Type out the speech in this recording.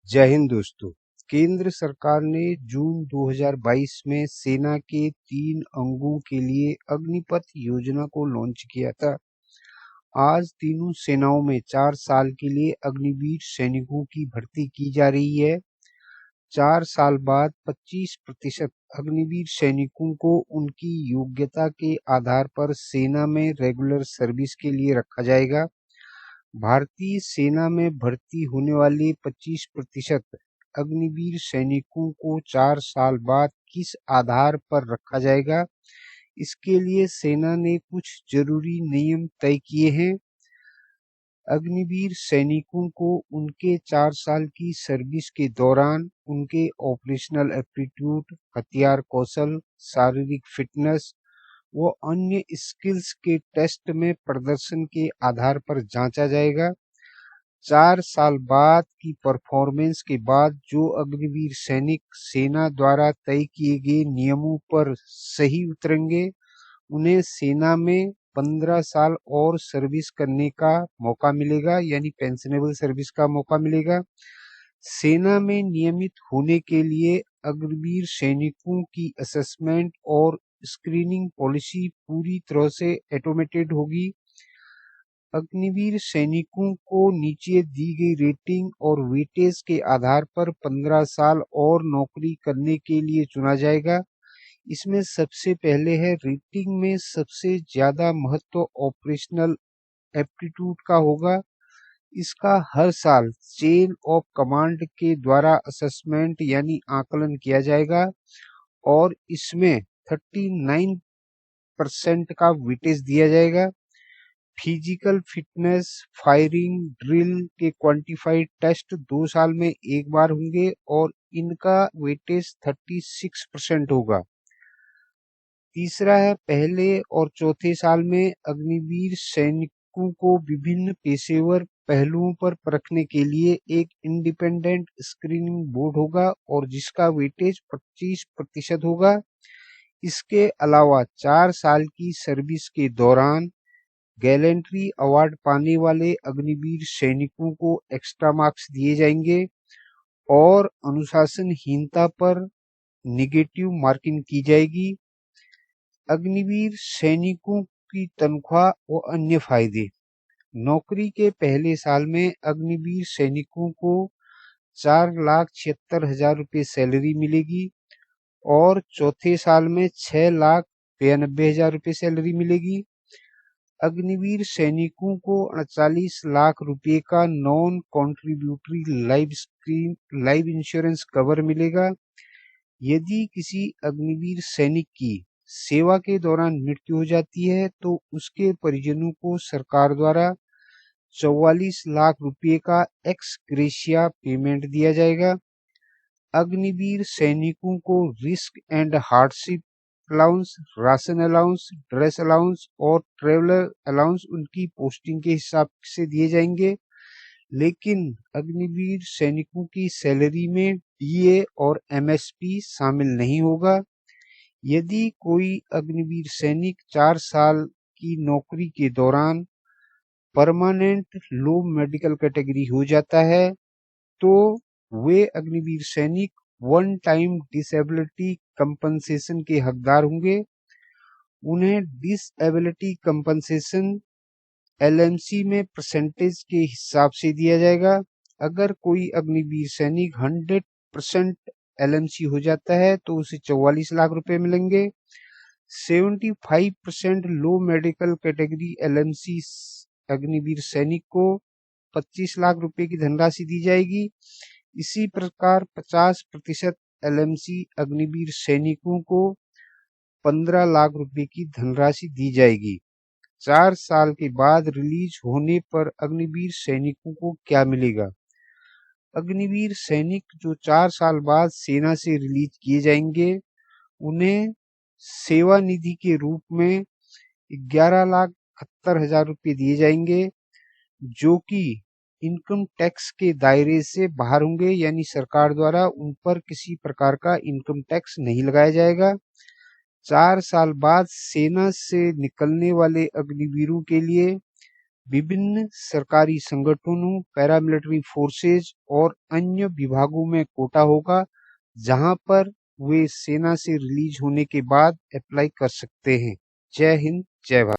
जय हिंद दोस्तों। केंद्र सरकार ने जून 2022 में सेना के 3 अंगों के लिए अग्निपथ योजना को लॉन्च किया था। आज तीनों सेनाओं में 4 साल के लिए अग्निवीर सैनिकों की भर्ती की जा रही है। 4 साल बाद 25% अग्निवीर सैनिकों को उनकी योग्यता के आधार पर सेना में रेगुलर सर्विस के लिए रखा जाएगा। भारतीय सेना में भर्ती होने वाले 25% अग्निवीर सैनिकों को 4 साल बाद किस आधार पर रखा जाएगा, इसके लिए सेना ने कुछ जरूरी नियम तय किए हैं। अग्निवीर सैनिकों को उनके 4 साल की सर्विस के दौरान उनके ऑपरेशनल एप्टीट्यूड, हथियार कौशल, शारीरिक फिटनेस व अन्य स्किल्स के टेस्ट में प्रदर्शन के आधार पर जांचा जाएगा। 4 साल बाद की परफॉर्मेंस के बाद जो अग्निवीर सैनिक सेना द्वारा तय किए गए नियमों पर सही उतरेंगे, उन्हें सेना में 15 साल और सर्विस करने का मौका मिलेगा, यानी पेंशनेबल सर्विस का मौका मिलेगा। सेना में नियमित होने के लिए अग्निवीर सैनिकों की असेसमेंट और स्क्रीनिंग पॉलिसी पूरी तरह से ऑटोमेटेड होगी। अग्निवीर सैनिकों को नीचे दी गई रेटिंग और वेटेज के आधार पर 15 साल और नौकरी करने के लिए चुना जाएगा। इसमें सबसे पहले है, रेटिंग में सबसे ज्यादा महत्व ऑपरेशनल एप्टीट्यूड का होगा। इसका हर साल चेन ऑफ कमांड के द्वारा असेसमेंट यानी आकलन किया जाएगा और इसमें 39% का वेटेज दिया जाएगा। फिजिकल फिटनेस, फायरिंग ड्रिल के क्वांटिफाइड टेस्ट 2 साल में एक बार होंगे और इनका वेटेज 36% होगा। तीसरा है, पहले और चौथे साल में अग्निवीर सैनिकों को विभिन्न पेशेवर पहलुओं पर परखने के लिए एक इंडिपेंडेंट स्क्रीनिंग बोर्ड होगा और जिसका वेटेज 25% होगा। इसके अलावा 4 साल की सर्विस के दौरान गैलेंट्री अवार्ड पाने वाले अग्निवीर सैनिकों को एक्स्ट्रा मार्क्स दिए जाएंगे और अनुशासनहीनता पर निगेटिव मार्किंग की जाएगी। अग्निवीर सैनिकों की तनख्वाह व अन्य फायदे। नौकरी के पहले साल में अग्निवीर सैनिकों को 4,76,000 रुपये सैलरी मिलेगी और चौथे साल में 6,92,000 रुपये सैलरी मिलेगी। अग्निवीर सैनिकों को 48 लाख रुपए का non contributory life insurance cover मिलेगा। यदि किसी अग्निवीर सैनिक की सेवा के दौरान मृत्यु हो जाती है तो उसके परिजनों को सरकार द्वारा 44 लाख रुपए का एक्स ग्रेशिया पेमेंट दिया जाएगा। अग्निवीर सैनिकों को risk and hardship allowance, ration allowance, dress allowance और ट्रेवलर अलाउंस उनकी पोस्टिंग के हिसाब से दिए जाएंगे, लेकिन अग्निवीर सैनिकों की सैलरी में डीए और एमएसपी शामिल नहीं होगा। यदि कोई अग्निवीर सैनिक 4 साल की नौकरी के दौरान परमानेंट लो मेडिकल कैटेगरी हो जाता है तो वे अग्निवीर सैनिक वन टाइम डिसेबिलिटी कंपनसेशन के हकदार होंगे। उन्हें डिसेबिलिटी कंपनसेशन एलएमसी में परसेंटेज के हिसाब से दिया जाएगा। अगर कोई अग्निवीर सैनिक 100% एलएमसी हो जाता है तो उसे 44 लाख रुपए मिलेंगे। 75% लो मेडिकल कैटेगरी एलएमसी अग्निवीर सैनिक को 25 लाख रुपए की धनराशि दी जाएगी। इसी प्रकार 50% एलएमसी अग्निवीर सैनिकों को 15 लाख रुपए की धनराशि दी जाएगी। 4 साल के बाद रिलीज होने पर अग्निवीर सैनिकों को क्या मिलेगा? अग्निवीर सैनिक जो 4 साल बाद सेना से रिलीज किए जाएंगे, उन्हें सेवा निधि के रूप में 11,71,000 रुपये दिए जाएंगे, जो कि इनकम टैक्स के दायरे से बाहर होंगे, यानी सरकार द्वारा उन पर किसी प्रकार का इनकम टैक्स नहीं लगाया जाएगा। 4 साल बाद सेना से निकलने वाले अग्निवीरों के लिए विभिन्न सरकारी संगठनों, पैरामिलिट्री फोर्सेज और अन्य विभागों में कोटा होगा, जहां पर वे सेना से रिलीज होने के बाद अप्लाई कर सकते हैं। जय हिंद, जय भारत।